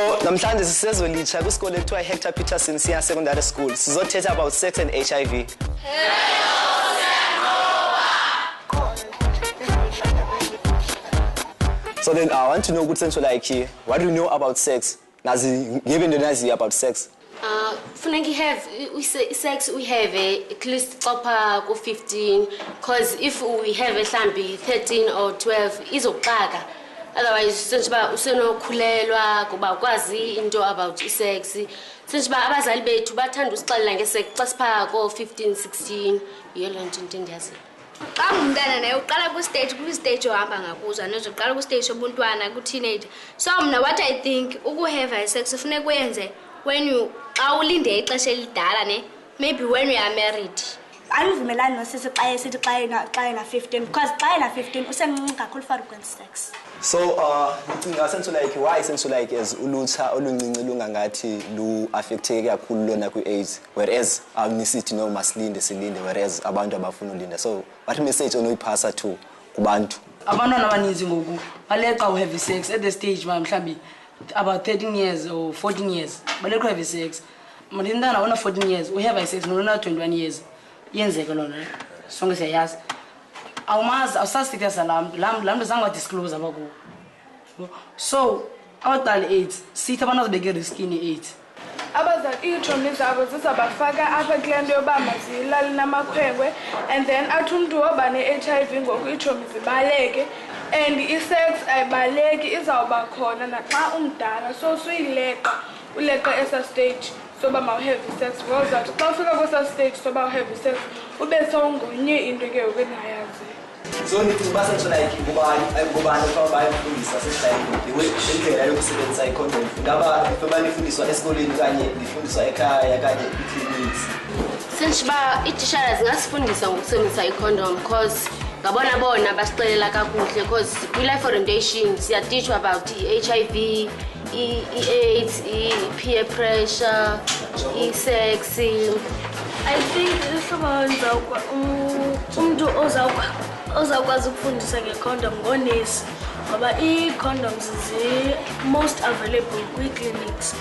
So namhlanje sisezolitsha kwisikole ekuthiwa Hector Peterson Senior Secondary School. Sizothetha about sex and HIV. So then I want to know good sense like what do you know about sex? Nazi given the Nazi about sex. Funeki have sex we have at least upper go 15 because if we have a hlambi 13 or 12 izoqaka. Otherwise since ba usenokhulelwa kuba ukwazi into about sex since ba abazali bethu bathanda usixelela ngesex xa sipha ko 15 16 yelo nto ndiyazi. Xa umntana naye uqala ku-stage ohamba ngakuzwa nozoqala ku-stage obuntwana ku-teenager. So mna what I think ukuhave sex kufuneka uyenze when you xa ulinde ixesha elidala ne maybe when we are married. Andivumelani nosisi xa esithi xa ena 15 because xa ena 15 usemncinci kakhulu for ukwenza sex. So ndicinga sense like why sense like as ulutsha oluncinci lungangathi lu affecteke kakhulu lona kwi-AIDS whereas awunisithi no masilinde silinde whereas abantu abafuna ulinda. So what message onoyiphasa to kubantu abantwana abaninzi ngoku baleqa uhave sex at the stage mhlawumbi about 13 years or 14 years baleqa uhave sex mntana ona 14 years uhave sex nona 21 years yenzeke lona sonke siyayazi awumazi awusasithi lamntu zange disclose abaku. So abaqala AIDS sithi abantu azibeke riskini AIDS abazali iithomi zabo zizabafaka apha kule nto yoba mazilali namakhwenkwe and then athi umntu woba ne-HIV ngoku iithomi zibaleke and i-sex ayibaleki izawuba khona naxa umdala. So suyileqa uleqa esa stage soba mawuhave sex because that xa ufika kwesa stage soba uhave sex ube sowungonye into ke ukenayazi. So nithi basenze like ngubani fa bayifundisa sesayini indlela yokusebenzisa i-condom ngaba fanifundiswa esikoleni kanye nifundiswa ekhaya kanye i-clinics. Since ba itishara zingasifundisa ngokusebenzisa i-condom because ngabona bona basixelela kakuhle because kwi-life orientation siyateach about i-HIV, i-AIDS, i-peer pressure, i-sex. I think isobanza umuntu ozakwazi ukufundisa ngecondom ngonesi ngoba i-condoms zi most available kwi-clinics.